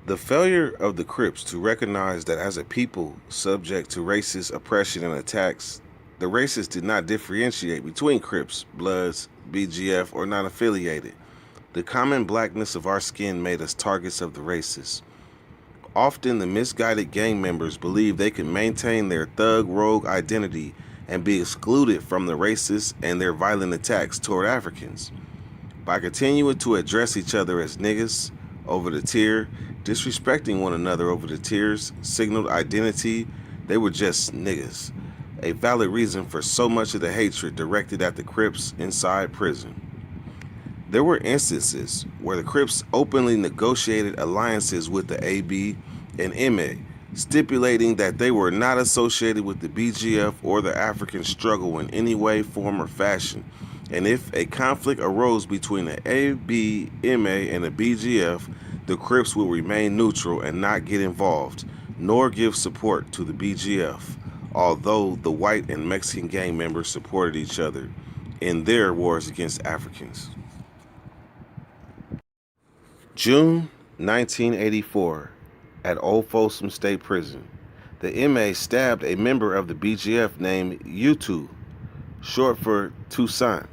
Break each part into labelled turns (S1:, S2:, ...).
S1: The failure of the Crips to recognize that as a people subject to racist oppression and attacks, the racists did not differentiate between Crips, Bloods, BGF, or non affiliated. The common blackness of our skin made us targets of the racists. Often, the misguided gang members believed they could maintain their thug rogue identity and be excluded from the racists and their violent attacks toward Africans. By continuing to address each other as niggas over the tier, disrespecting one another over the tiers, signaled identity, they were just niggas. A valid reason for so much of the hatred directed at the Crips inside prison. There were instances where the Crips openly negotiated alliances with the AB and MA, stipulating that they were not associated with the BGF or the African struggle in any way, form, or fashion. And if a conflict arose between the AB, MA, and the BGF, the Crips would remain neutral and not get involved, nor give support to the BGF, although the white and Mexican gang members supported each other in their wars against Africans. June 1984, at Old Folsom State Prison, the MA stabbed a member of the BGF named Utu, short for Toussaint.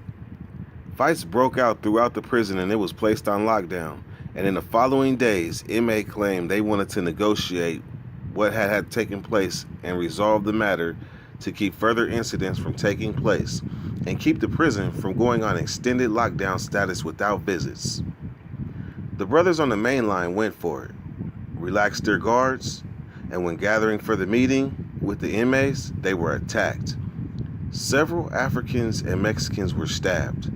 S1: Fights broke out throughout the prison and it was placed on lockdown, and in the following days, MA claimed they wanted to negotiate what had taken place and resolve the matter to keep further incidents from taking place and keep the prison from going on extended lockdown status without visits. The brothers on the main line went for it, relaxed their guards, and when gathering for the meeting with the inmates, they were attacked. Several Africans and Mexicans were stabbed.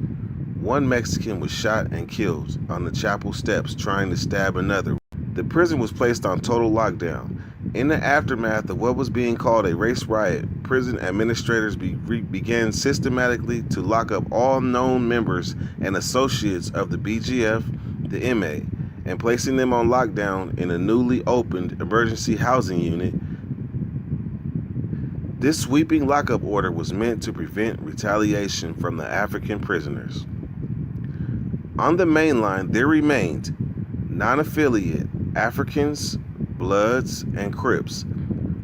S1: One Mexican was shot and killed on the chapel steps trying to stab another. The prison was placed on total lockdown. In the aftermath of what was being called a race riot, prison administrators began systematically to lock up all known members and associates of the BGF, the MA, and placing them on lockdown in a newly opened emergency housing unit. This sweeping lockup order was meant to prevent retaliation from the African prisoners. On the main line, there remained non-affiliate Africans, Bloods, and Crips,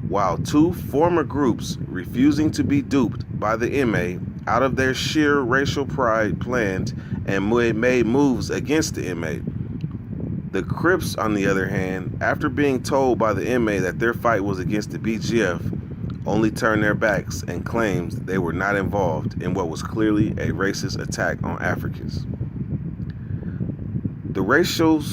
S1: while two former groups refusing to be duped by the MA out of their sheer racial pride planned and made moves against the MA. The Crips, on the other hand, after being told by the MA that their fight was against the BGF, only turned their backs and claimed they were not involved in what was clearly a racist attack on Africans. The racial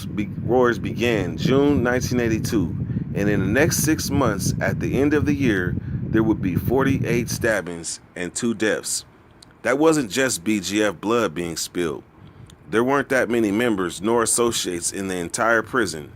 S1: wars began June 1982, and in the next 6 months, at the end of the year, there would be 48 stabbings and 2 deaths. That wasn't just BGF blood being spilled. There weren't that many members nor associates in the entire prison.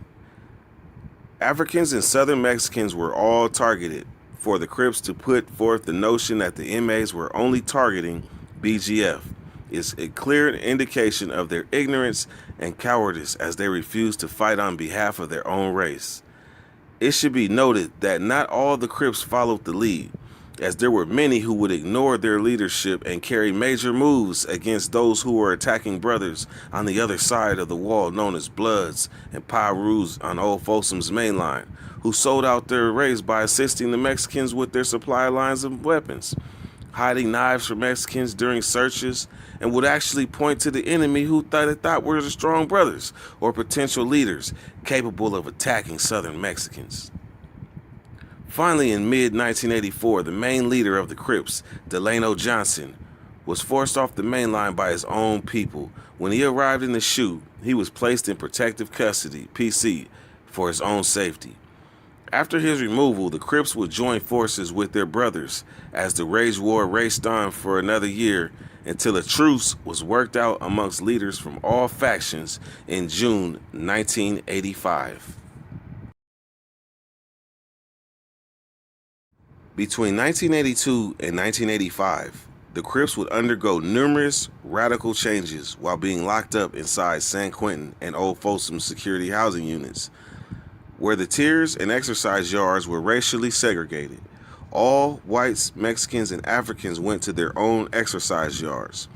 S1: Africans and Southern Mexicans were all targeted for the Crips to put forth the notion that the MAs were only targeting BGF. Is a clear indication of their ignorance and cowardice as they refuse to fight on behalf of their own race. It should be noted that not all the Crips followed the lead, as there were many who would ignore their leadership and carry major moves against those who were attacking brothers on the other side of the wall known as Bloods and Pyrus on Old Folsom's main line, who sold out their race by assisting the Mexicans with their supply lines of weapons, hiding knives from Mexicans during searches, and would actually point to the enemy who they thought were the strong brothers or potential leaders capable of attacking Southern Mexicans. Finally, in mid-1984, the main leader of the Crips, Delano Johnson, was forced off the main line by his own people. When he arrived in the chute, he was placed in protective custody, PC, for his own safety. After his removal, the Crips would join forces with their brothers as the Rage War raced on for another year until a truce was worked out amongst leaders from all factions in June 1985. Between 1982 and 1985, the Crips would undergo numerous radical changes while being locked up inside San Quentin and Old Folsom security housing units, where the tiers and exercise yards were racially segregated. All whites, Mexicans, and Africans went to their own exercise yards.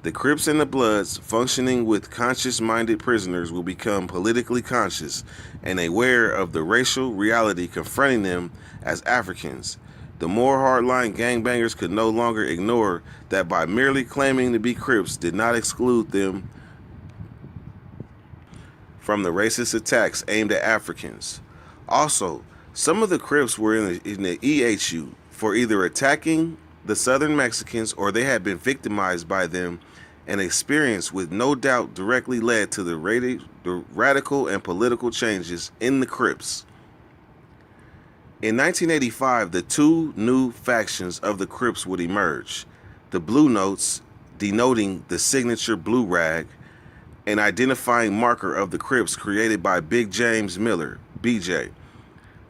S1: The Crips and the Bloods, functioning with conscious-minded prisoners, will become politically conscious and aware of the racial reality confronting them as Africans. The more hardline gangbangers could no longer ignore that by merely claiming to be Crips did not exclude them from the racist attacks aimed at Africans. Also, some of the Crips were in the EHU for either attacking the Southern Mexicans or they had been victimized by them, an experience with no doubt directly led to the radical and political changes in the Crips. In 1985, the two new factions of the Crips would emerge. The Blue Notes, denoting the signature blue rag, an identifying marker of the Crips created by Big James Miller, BJ.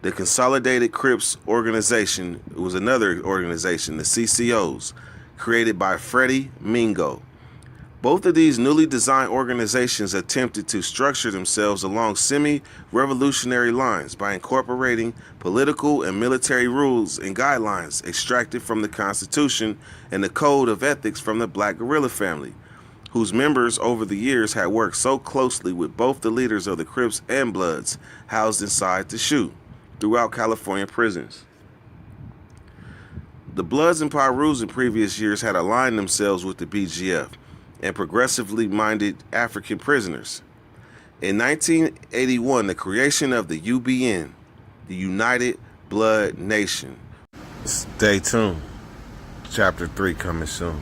S1: The Consolidated Crips Organization was another organization, the CCOs, created by Freddie Mingo. Both of these newly designed organizations attempted to structure themselves along semi-revolutionary lines by incorporating political and military rules and guidelines extracted from the Constitution and the Code of Ethics from the Black Guerrilla family, whose members over the years had worked so closely with both the leaders of the Crips and Bloods housed inside the SHU throughout California prisons. The Bloods and Pirus in previous years had aligned themselves with the BGF and progressively minded African prisoners. In 1981, the creation of the UBN, the United Blood Nation. Stay tuned. Chapter 3 coming soon.